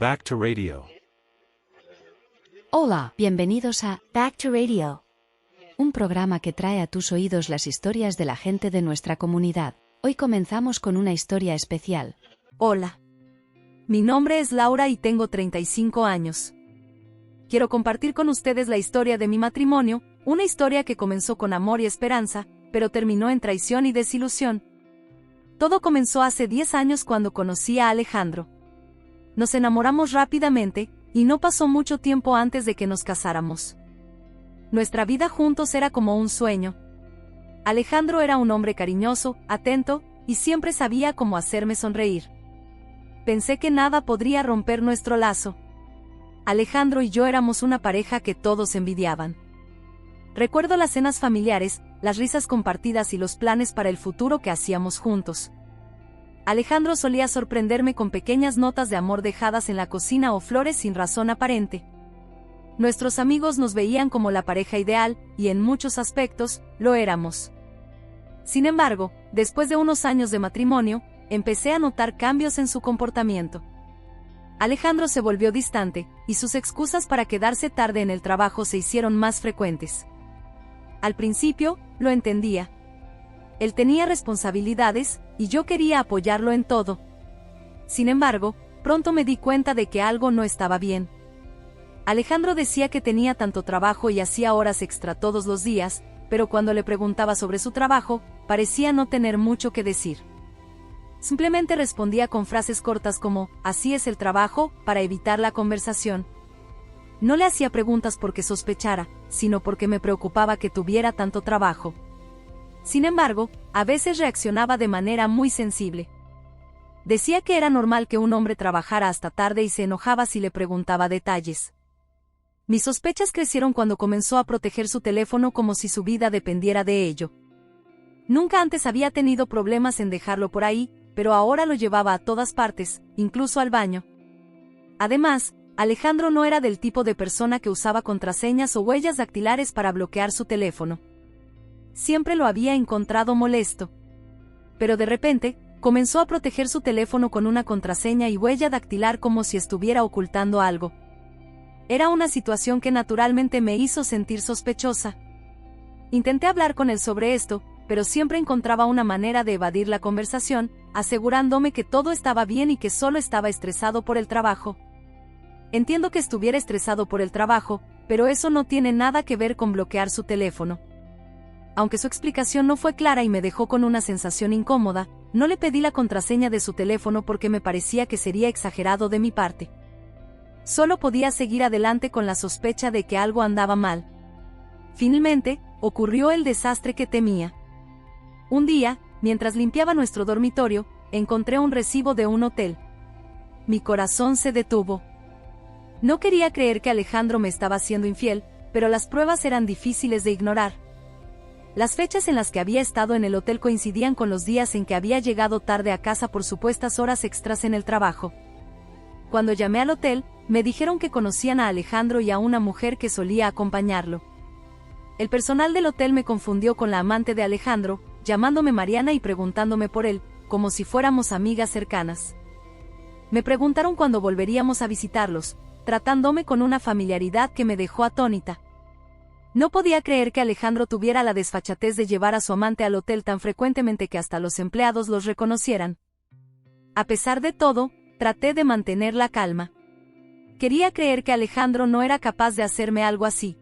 Back to Radio. Hola, bienvenidos a Back to Radio, un programa que trae a tus oídos las historias de la gente de nuestra comunidad. Hoy comenzamos con una historia especial. Hola. Mi nombre es Laura y tengo 35 años. Quiero compartir con ustedes la historia de mi matrimonio, una historia que comenzó con amor y esperanza, pero terminó en traición y desilusión. Todo comenzó hace 10 años cuando conocí a Alejandro. Nos enamoramos rápidamente, y no pasó mucho tiempo antes de que nos casáramos. Nuestra vida juntos era como un sueño. Alejandro era un hombre cariñoso, atento, y siempre sabía cómo hacerme sonreír. Pensé que nada podría romper nuestro lazo. Alejandro y yo éramos una pareja que todos envidiaban. Recuerdo las cenas familiares, las risas compartidas y los planes para el futuro que hacíamos juntos. Alejandro solía sorprenderme con pequeñas notas de amor dejadas en la cocina o flores sin razón aparente. Nuestros amigos nos veían como la pareja ideal, y en muchos aspectos, lo éramos. Sin embargo, después de unos años de matrimonio, empecé a notar cambios en su comportamiento. Alejandro se volvió distante, y sus excusas para quedarse tarde en el trabajo se hicieron más frecuentes. Al principio, lo entendía. Él tenía responsabilidades, y yo quería apoyarlo en todo. Sin embargo, pronto me di cuenta de que algo no estaba bien. Alejandro decía que tenía tanto trabajo y hacía horas extra todos los días, pero cuando le preguntaba sobre su trabajo, parecía no tener mucho que decir. Simplemente respondía con frases cortas como, "Así es el trabajo", para evitar la conversación. No le hacía preguntas porque sospechara, sino porque me preocupaba que tuviera tanto trabajo. Sin embargo, a veces reaccionaba de manera muy sensible. Decía que era normal que un hombre trabajara hasta tarde y se enojaba si le preguntaba detalles. Mis sospechas crecieron cuando comenzó a proteger su teléfono como si su vida dependiera de ello. Nunca antes había tenido problemas en dejarlo por ahí, pero ahora lo llevaba a todas partes, incluso al baño. Además, Alejandro no era del tipo de persona que usaba contraseñas o huellas dactilares para bloquear su teléfono. Siempre lo había encontrado molesto. Pero de repente, comenzó a proteger su teléfono con una contraseña y huella dactilar como si estuviera ocultando algo. Era una situación que naturalmente me hizo sentir sospechosa. Intenté hablar con él sobre esto, pero siempre encontraba una manera de evadir la conversación, asegurándome que todo estaba bien y que solo estaba estresado por el trabajo. Entiendo que estuviera estresado por el trabajo, pero eso no tiene nada que ver con bloquear su teléfono. Aunque su explicación no fue clara y me dejó con una sensación incómoda, no le pedí la contraseña de su teléfono porque me parecía que sería exagerado de mi parte. Solo podía seguir adelante con la sospecha de que algo andaba mal. Finalmente, ocurrió el desastre que temía. Un día, mientras limpiaba nuestro dormitorio, encontré un recibo de un hotel. Mi corazón se detuvo. No quería creer que Alejandro me estaba siendo infiel, pero las pruebas eran difíciles de ignorar. Las fechas en las que había estado en el hotel coincidían con los días en que había llegado tarde a casa por supuestas horas extras en el trabajo. Cuando llamé al hotel, me dijeron que conocían a Alejandro y a una mujer que solía acompañarlo. El personal del hotel me confundió con la amante de Alejandro, llamándome Mariana y preguntándome por él, como si fuéramos amigas cercanas. Me preguntaron cuándo volveríamos a visitarlos, tratándome con una familiaridad que me dejó atónita. No podía creer que Alejandro tuviera la desfachatez de llevar a su amante al hotel tan frecuentemente que hasta los empleados los reconocieran. A pesar de todo, traté de mantener la calma. Quería creer que Alejandro no era capaz de hacerme algo así.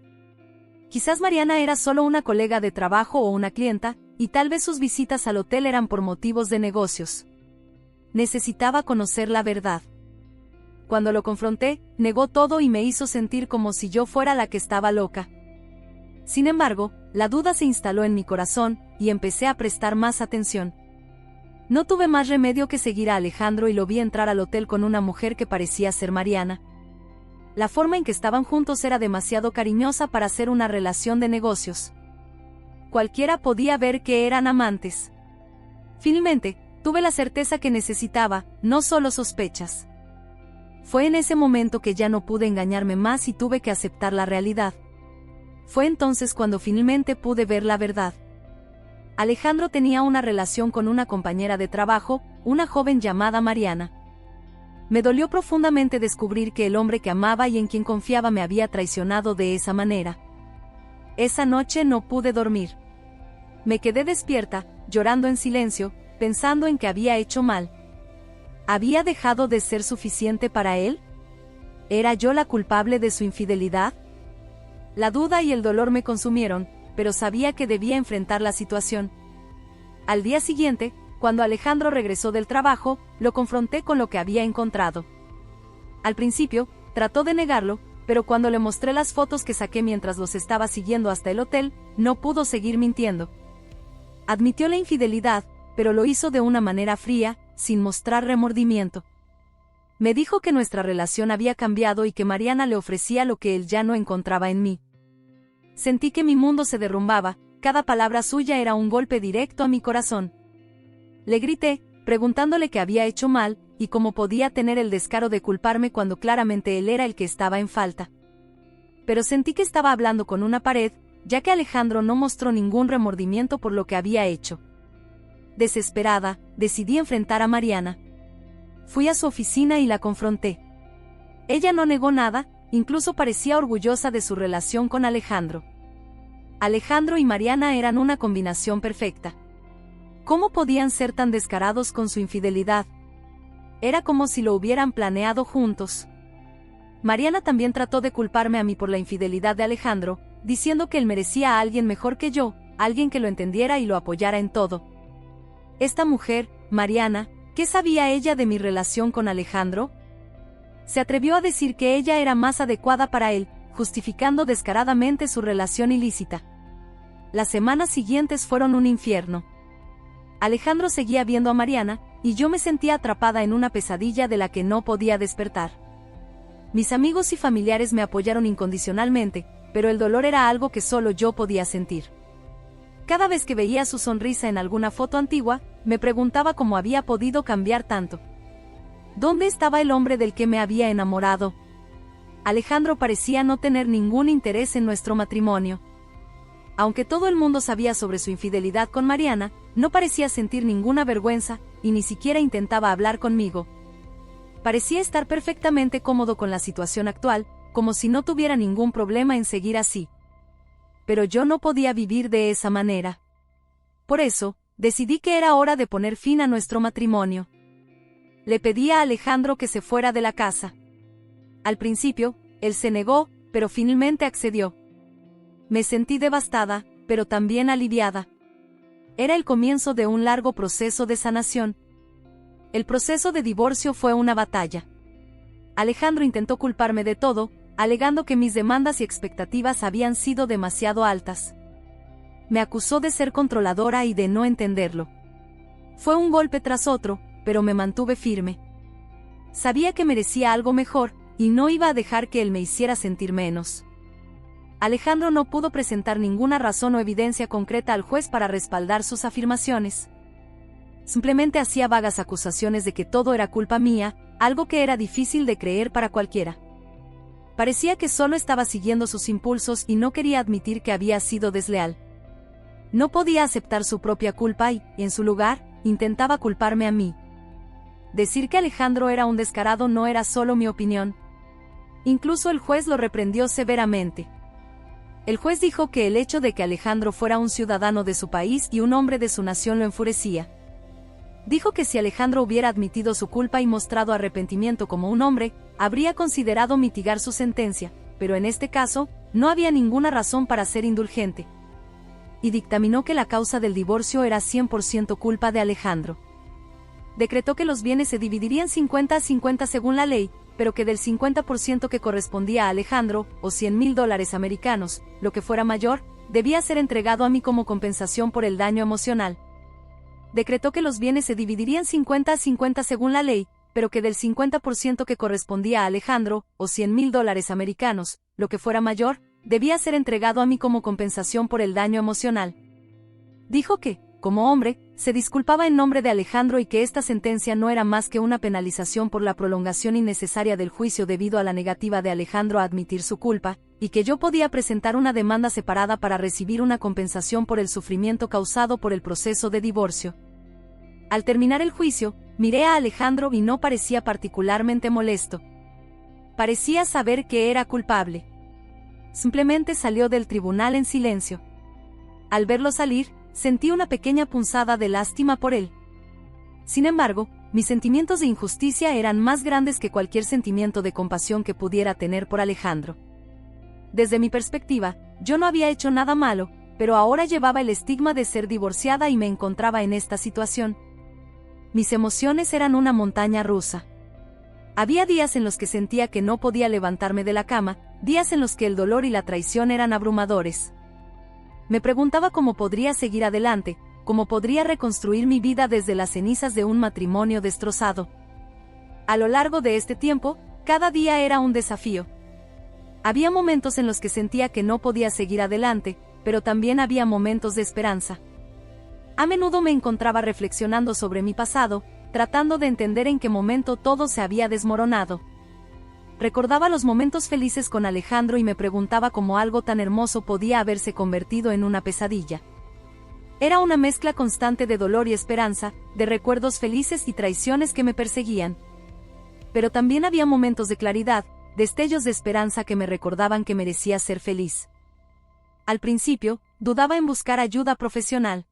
Quizás Mariana era solo una colega de trabajo o una clienta, y tal vez sus visitas al hotel eran por motivos de negocios. Necesitaba conocer la verdad. Cuando lo confronté, negó todo y me hizo sentir como si yo fuera la que estaba loca. Sin embargo, la duda se instaló en mi corazón, y empecé a prestar más atención. No tuve más remedio que seguir a Alejandro y lo vi entrar al hotel con una mujer que parecía ser Mariana. La forma en que estaban juntos era demasiado cariñosa para ser una relación de negocios. Cualquiera podía ver que eran amantes. Finalmente, tuve la certeza que necesitaba, no solo sospechas. Fue en ese momento que ya no pude engañarme más y tuve que aceptar la realidad. Fue entonces cuando finalmente pude ver la verdad. Alejandro tenía una relación con una compañera de trabajo, una joven llamada Mariana. Me dolió profundamente descubrir que el hombre que amaba y en quien confiaba me había traicionado de esa manera. Esa noche no pude dormir. Me quedé despierta, llorando en silencio, pensando en que había hecho mal. ¿Había dejado de ser suficiente para él? ¿Era yo la culpable de su infidelidad? La duda y el dolor me consumieron, pero sabía que debía enfrentar la situación. Al día siguiente, cuando Alejandro regresó del trabajo, lo confronté con lo que había encontrado. Al principio, trató de negarlo, pero cuando le mostré las fotos que saqué mientras los estaba siguiendo hasta el hotel, no pudo seguir mintiendo. Admitió la infidelidad, pero lo hizo de una manera fría, sin mostrar remordimiento. Me dijo que nuestra relación había cambiado y que Mariana le ofrecía lo que él ya no encontraba en mí. Sentí que mi mundo se derrumbaba, cada palabra suya era un golpe directo a mi corazón. Le grité, preguntándole qué había hecho mal, y cómo podía tener el descaro de culparme cuando claramente él era el que estaba en falta. Pero sentí que estaba hablando con una pared, ya que Alejandro no mostró ningún remordimiento por lo que había hecho. Desesperada, decidí enfrentar a Mariana. Fui a su oficina y la confronté. Ella no negó nada, incluso parecía orgullosa de su relación con Alejandro. Alejandro y Mariana eran una combinación perfecta. ¿Cómo podían ser tan descarados con su infidelidad? Era como si lo hubieran planeado juntos. Mariana también trató de culparme a mí por la infidelidad de Alejandro, diciendo que él merecía a alguien mejor que yo, alguien que lo entendiera y lo apoyara en todo. Esta mujer, Mariana, ¿qué sabía ella de mi relación con Alejandro? Se atrevió a decir que ella era más adecuada para él, justificando descaradamente su relación ilícita. Las semanas siguientes fueron un infierno. Alejandro seguía viendo a Mariana, y yo me sentía atrapada en una pesadilla de la que no podía despertar. Mis amigos y familiares me apoyaron incondicionalmente, pero el dolor era algo que solo yo podía sentir. Cada vez que veía su sonrisa en alguna foto antigua, me preguntaba cómo había podido cambiar tanto. ¿Dónde estaba el hombre del que me había enamorado? Alejandro parecía no tener ningún interés en nuestro matrimonio. Aunque todo el mundo sabía sobre su infidelidad con Mariana, no parecía sentir ninguna vergüenza, y ni siquiera intentaba hablar conmigo. Parecía estar perfectamente cómodo con la situación actual, como si no tuviera ningún problema en seguir así. Pero yo no podía vivir de esa manera. Por eso, decidí que era hora de poner fin a nuestro matrimonio. Le pedí a Alejandro que se fuera de la casa. Al principio, él se negó, pero finalmente accedió. Me sentí devastada, pero también aliviada. Era el comienzo de un largo proceso de sanación. El proceso de divorcio fue una batalla. Alejandro intentó culparme de todo, alegando que mis demandas y expectativas habían sido demasiado altas. Me acusó de ser controladora y de no entenderlo. Fue un golpe tras otro, pero me mantuve firme. Sabía que merecía algo mejor, y no iba a dejar que él me hiciera sentir menos. Alejandro no pudo presentar ninguna razón o evidencia concreta al juez para respaldar sus afirmaciones. Simplemente hacía vagas acusaciones de que todo era culpa mía, algo que era difícil de creer para cualquiera. Parecía que solo estaba siguiendo sus impulsos y no quería admitir que había sido desleal. No podía aceptar su propia culpa y, en su lugar, intentaba culparme a mí. Decir que Alejandro era un descarado no era solo mi opinión. Incluso el juez lo reprendió severamente. El juez dijo que el hecho de que Alejandro fuera un ciudadano de su país y un hombre de su nación lo enfurecía. Dijo que si Alejandro hubiera admitido su culpa y mostrado arrepentimiento como un hombre, habría considerado mitigar su sentencia, pero en este caso, no había ninguna razón para ser indulgente. Y dictaminó que la causa del divorcio era 100% culpa de Alejandro. Decretó que los bienes se dividirían 50-50 según la ley, pero que del 50% que correspondía a Alejandro, o $100,000 americanos, lo que fuera mayor, debía ser entregado a mí como compensación por el daño emocional. Decretó que los bienes se dividirían 50-50 según la ley, pero que del 50% que correspondía a Alejandro, o $100,000 americanos, lo que fuera mayor, debía ser entregado a mí como compensación por el daño emocional. Dijo que, como hombre, se disculpaba en nombre de Alejandro y que esta sentencia no era más que una penalización por la prolongación innecesaria del juicio debido a la negativa de Alejandro a admitir su culpa, y que yo podía presentar una demanda separada para recibir una compensación por el sufrimiento causado por el proceso de divorcio. Al terminar el juicio, Miré a Alejandro y no parecía particularmente molesto. Parecía saber que era culpable. Simplemente salió del tribunal en silencio. Al verlo salir, sentí una pequeña punzada de lástima por él. Sin embargo, mis sentimientos de injusticia eran más grandes que cualquier sentimiento de compasión que pudiera tener por Alejandro. Desde mi perspectiva, yo no había hecho nada malo, pero ahora llevaba el estigma de ser divorciada y me encontraba en esta situación. Mis emociones eran una montaña rusa. Había días en los que sentía que no podía levantarme de la cama, días en los que el dolor y la traición eran abrumadores. Me preguntaba cómo podría seguir adelante, cómo podría reconstruir mi vida desde las cenizas de un matrimonio destrozado. A lo largo de este tiempo, cada día era un desafío. Había momentos en los que sentía que no podía seguir adelante, pero también había momentos de esperanza. A menudo me encontraba reflexionando sobre mi pasado, tratando de entender en qué momento todo se había desmoronado. Recordaba los momentos felices con Alejandro y me preguntaba cómo algo tan hermoso podía haberse convertido en una pesadilla. Era una mezcla constante de dolor y esperanza, de recuerdos felices y traiciones que me perseguían. Pero también había momentos de claridad, destellos de esperanza que me recordaban que merecía ser feliz. Al principio, dudaba en buscar ayuda profesional.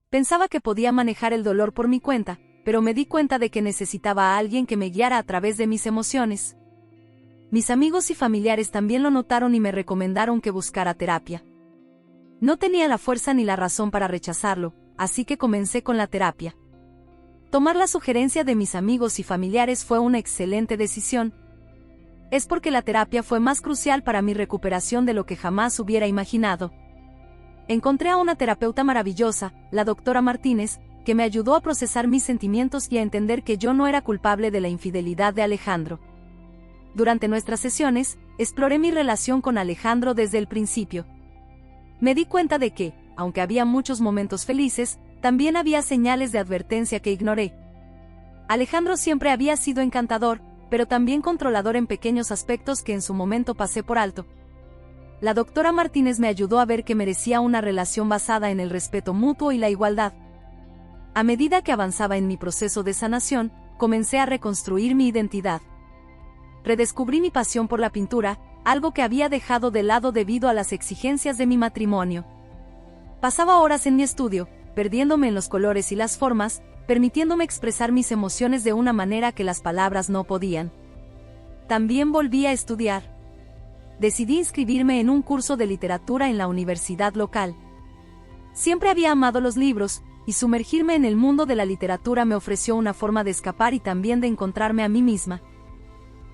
Pensaba que podía manejar el dolor por mi cuenta, pero me di cuenta de que necesitaba a alguien que me guiara a través de mis emociones. Mis amigos y familiares también lo notaron y me recomendaron que buscara terapia. No tenía la fuerza ni la razón para rechazarlo, así que comencé con la terapia. Tomar la sugerencia de mis amigos y familiares fue una excelente decisión. Es porque la terapia fue más crucial para mi recuperación de lo que jamás hubiera imaginado. Encontré a una terapeuta maravillosa, la doctora Martínez, que me ayudó a procesar mis sentimientos y a entender que yo no era culpable de la infidelidad de Alejandro. Durante nuestras sesiones, exploré mi relación con Alejandro desde el principio. Me di cuenta de que, aunque había muchos momentos felices, también había señales de advertencia que ignoré. Alejandro siempre había sido encantador, pero también controlador en pequeños aspectos que en su momento pasé por alto. La doctora Martínez me ayudó a ver que merecía una relación basada en el respeto mutuo y la igualdad. A medida que avanzaba en mi proceso de sanación, comencé a reconstruir mi identidad. Redescubrí mi pasión por la pintura, algo que había dejado de lado debido a las exigencias de mi matrimonio. Pasaba horas en mi estudio, perdiéndome en los colores y las formas, permitiéndome expresar mis emociones de una manera que las palabras no podían. También volví a estudiar. Decidí inscribirme en un curso de literatura en la universidad local. Siempre había amado los libros, y sumergirme en el mundo de la literatura me ofreció una forma de escapar y también de encontrarme a mí misma.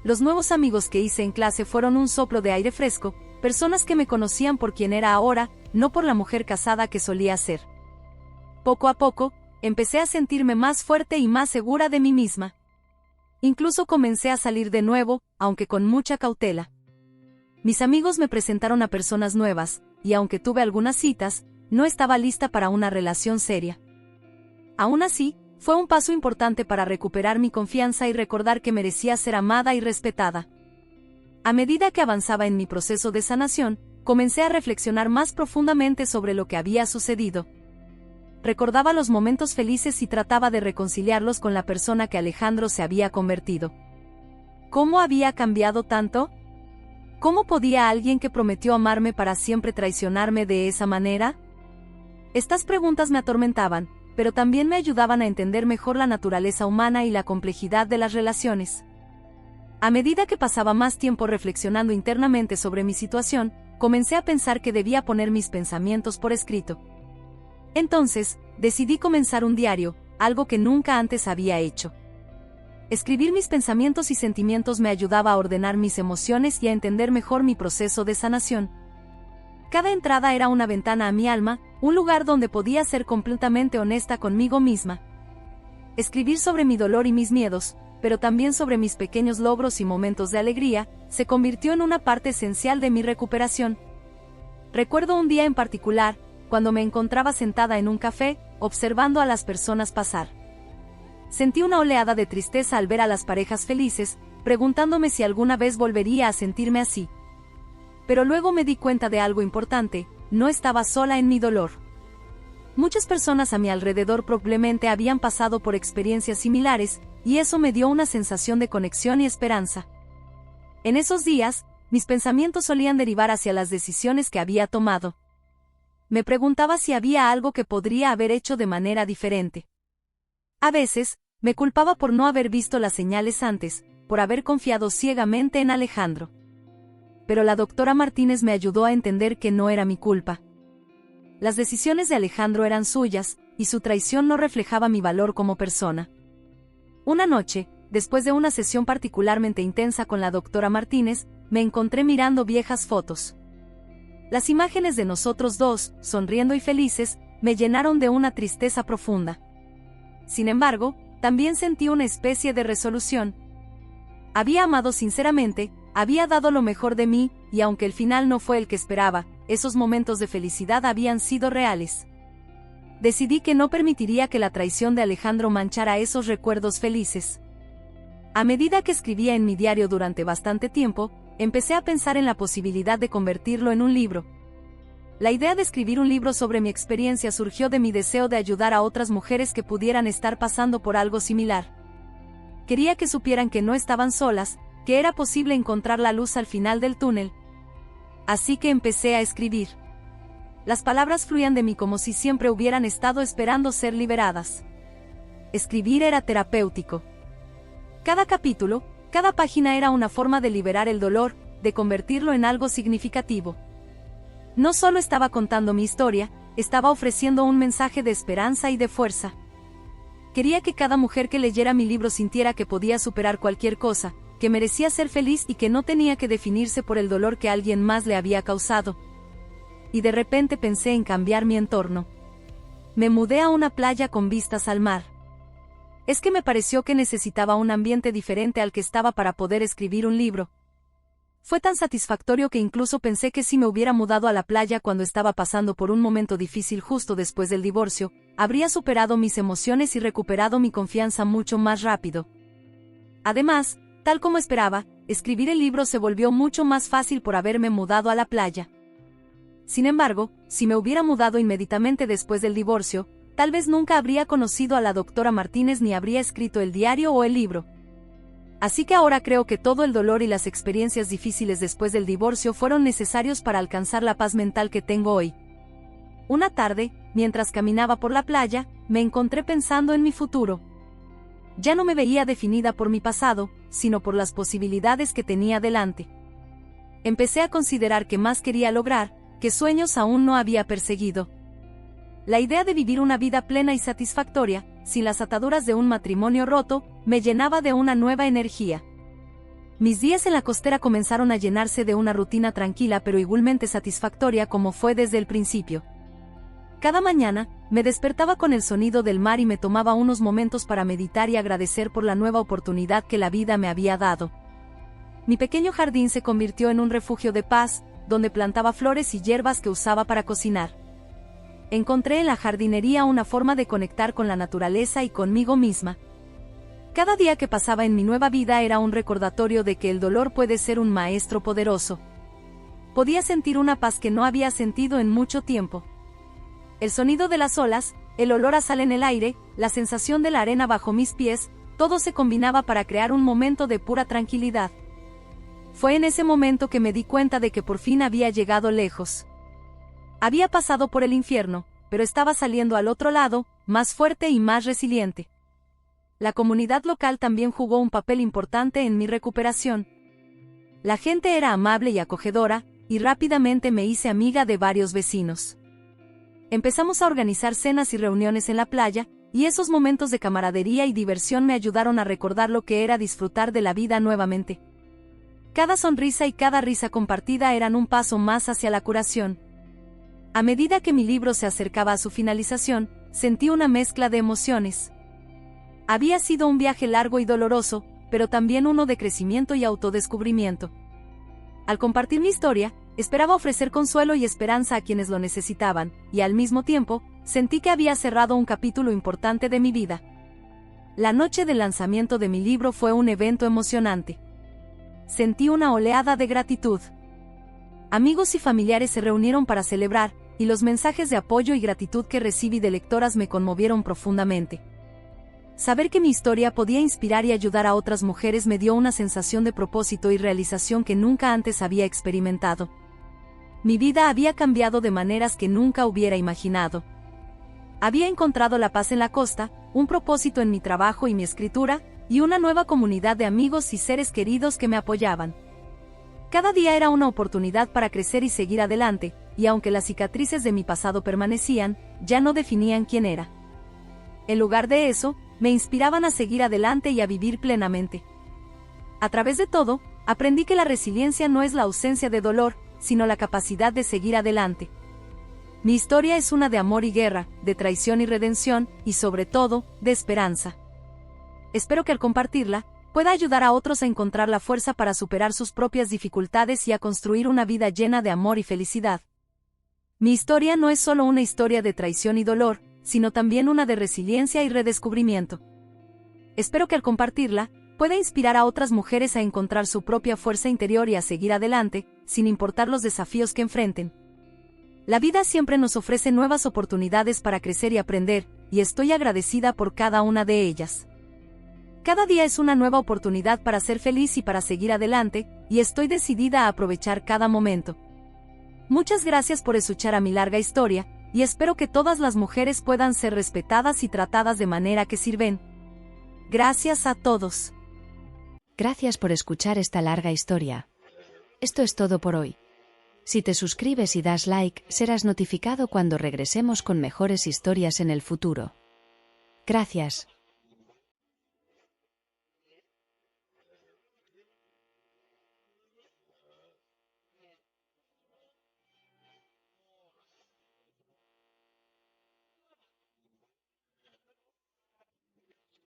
Los nuevos amigos que hice en clase fueron un soplo de aire fresco, personas que me conocían por quien era ahora, no por la mujer casada que solía ser. Poco a poco, empecé a sentirme más fuerte y más segura de mí misma. Incluso comencé a salir de nuevo, aunque con mucha cautela. Mis amigos me presentaron a personas nuevas, y aunque tuve algunas citas, no estaba lista para una relación seria. Aún así, fue un paso importante para recuperar mi confianza y recordar que merecía ser amada y respetada. A medida que avanzaba en mi proceso de sanación, comencé a reflexionar más profundamente sobre lo que había sucedido. Recordaba los momentos felices y trataba de reconciliarlos con la persona que Alejandro se había convertido. ¿Cómo había cambiado tanto? ¿Cómo podía alguien que prometió amarme para siempre traicionarme de esa manera? Estas preguntas me atormentaban, pero también me ayudaban a entender mejor la naturaleza humana y la complejidad de las relaciones. A medida que pasaba más tiempo reflexionando internamente sobre mi situación, comencé a pensar que debía poner mis pensamientos por escrito. Entonces, decidí comenzar un diario, algo que nunca antes había hecho. Escribir mis pensamientos y sentimientos me ayudaba a ordenar mis emociones y a entender mejor mi proceso de sanación. Cada entrada era una ventana a mi alma, un lugar donde podía ser completamente honesta conmigo misma. Escribir sobre mi dolor y mis miedos, pero también sobre mis pequeños logros y momentos de alegría, se convirtió en una parte esencial de mi recuperación. Recuerdo un día en particular, cuando me encontraba sentada en un café, observando a las personas pasar. Sentí una oleada de tristeza al ver a las parejas felices, preguntándome si alguna vez volvería a sentirme así. Pero luego me di cuenta de algo importante: no estaba sola en mi dolor. Muchas personas a mi alrededor probablemente habían pasado por experiencias similares, y eso me dio una sensación de conexión y esperanza. En esos días, mis pensamientos solían derivar hacia las decisiones que había tomado. Me preguntaba si había algo que podría haber hecho de manera diferente. A veces, me culpaba por no haber visto las señales antes, por haber confiado ciegamente en Alejandro. Pero la doctora Martínez me ayudó a entender que no era mi culpa. Las decisiones de Alejandro eran suyas, y su traición no reflejaba mi valor como persona. Una noche, después de una sesión particularmente intensa con la doctora Martínez, me encontré mirando viejas fotos. Las imágenes de nosotros dos, sonriendo y felices, me llenaron de una tristeza profunda. Sin embargo, también sentí una especie de resolución. Había amado sinceramente, había dado lo mejor de mí, y aunque el final no fue el que esperaba, esos momentos de felicidad habían sido reales. Decidí que no permitiría que la traición de Alejandro manchara esos recuerdos felices. A medida que escribía en mi diario durante bastante tiempo, empecé a pensar en la posibilidad de convertirlo en un libro. La idea de escribir un libro sobre mi experiencia surgió de mi deseo de ayudar a otras mujeres que pudieran estar pasando por algo similar. Quería que supieran que no estaban solas, que era posible encontrar la luz al final del túnel. Así que empecé a escribir. Las palabras fluían de mí como si siempre hubieran estado esperando ser liberadas. Escribir era terapéutico. Cada capítulo, cada página era una forma de liberar el dolor, de convertirlo en algo significativo. No solo estaba contando mi historia, estaba ofreciendo un mensaje de esperanza y de fuerza. Quería que cada mujer que leyera mi libro sintiera que podía superar cualquier cosa, que merecía ser feliz y que no tenía que definirse por el dolor que alguien más le había causado. Y de repente pensé en cambiar mi entorno. Me mudé a una playa con vistas al mar. Es que me pareció que necesitaba un ambiente diferente al que estaba para poder escribir un libro. Fue tan satisfactorio que incluso pensé que si me hubiera mudado a la playa cuando estaba pasando por un momento difícil justo después del divorcio, habría superado mis emociones y recuperado mi confianza mucho más rápido. Además, tal como esperaba, escribir el libro se volvió mucho más fácil por haberme mudado a la playa. Sin embargo, si me hubiera mudado inmediatamente después del divorcio, tal vez nunca habría conocido a la doctora Martínez ni habría escrito el diario o el libro. Así que ahora creo que todo el dolor y las experiencias difíciles después del divorcio fueron necesarios para alcanzar la paz mental que tengo hoy. Una tarde, mientras caminaba por la playa, me encontré pensando en mi futuro. Ya no me veía definida por mi pasado, sino por las posibilidades que tenía delante. Empecé a considerar qué más quería lograr, qué sueños aún no había perseguido. La idea de vivir una vida plena y satisfactoria, sin las ataduras de un matrimonio roto, me llenaba de una nueva energía. Mis días en la costera comenzaron a llenarse de una rutina tranquila pero igualmente satisfactoria como fue desde el principio. Cada mañana, me despertaba con el sonido del mar y me tomaba unos momentos para meditar y agradecer por la nueva oportunidad que la vida me había dado. Mi pequeño jardín se convirtió en un refugio de paz, donde plantaba flores y hierbas que usaba para cocinar. Encontré en la jardinería una forma de conectar con la naturaleza y conmigo misma. Cada día que pasaba en mi nueva vida era un recordatorio de que el dolor puede ser un maestro poderoso. Podía sentir una paz que no había sentido en mucho tiempo. El sonido de las olas, el olor a sal en el aire, la sensación de la arena bajo mis pies, todo se combinaba para crear un momento de pura tranquilidad. Fue en ese momento que me di cuenta de que por fin había llegado lejos. Había pasado por el infierno, pero estaba saliendo al otro lado, más fuerte y más resiliente. La comunidad local también jugó un papel importante en mi recuperación. La gente era amable y acogedora, y rápidamente me hice amiga de varios vecinos. Empezamos a organizar cenas y reuniones en la playa, y esos momentos de camaradería y diversión me ayudaron a recordar lo que era disfrutar de la vida nuevamente. Cada sonrisa y cada risa compartida eran un paso más hacia la curación. A medida que mi libro se acercaba a su finalización, sentí una mezcla de emociones. Había sido un viaje largo y doloroso, pero también uno de crecimiento y autodescubrimiento. Al compartir mi historia, esperaba ofrecer consuelo y esperanza a quienes lo necesitaban, y al mismo tiempo, sentí que había cerrado un capítulo importante de mi vida. La noche del lanzamiento de mi libro fue un evento emocionante. Sentí una oleada de gratitud. Amigos y familiares se reunieron para celebrar, y los mensajes de apoyo y gratitud que recibí de lectoras me conmovieron profundamente. Saber que mi historia podía inspirar y ayudar a otras mujeres me dio una sensación de propósito y realización que nunca antes había experimentado. Mi vida había cambiado de maneras que nunca hubiera imaginado. Había encontrado la paz en la costa, un propósito en mi trabajo y mi escritura, y una nueva comunidad de amigos y seres queridos que me apoyaban. Cada día era una oportunidad para crecer y seguir adelante, y aunque las cicatrices de mi pasado permanecían, ya no definían quién era. En lugar de eso, me inspiraban a seguir adelante y a vivir plenamente. A través de todo, aprendí que la resiliencia no es la ausencia de dolor, sino la capacidad de seguir adelante. Mi historia es una de amor y guerra, de traición y redención, y sobre todo, de esperanza. Espero que al compartirla, pueda ayudar a otros a encontrar la fuerza para superar sus propias dificultades y a construir una vida llena de amor y felicidad. Mi historia no es solo una historia de traición y dolor, sino también una de resiliencia y redescubrimiento. Espero que al compartirla, pueda inspirar a otras mujeres a encontrar su propia fuerza interior y a seguir adelante, sin importar los desafíos que enfrenten. La vida siempre nos ofrece nuevas oportunidades para crecer y aprender, y estoy agradecida por cada una de ellas. Cada día es una nueva oportunidad para ser feliz y para seguir adelante, y estoy decidida a aprovechar cada momento. Muchas gracias por escuchar a mi larga historia, y espero que todas las mujeres puedan ser respetadas y tratadas de manera que sirven. Gracias a todos. Gracias por escuchar esta larga historia. Esto es todo por hoy. Si te suscribes y das like, serás notificado cuando regresemos con mejores historias en el futuro. Gracias.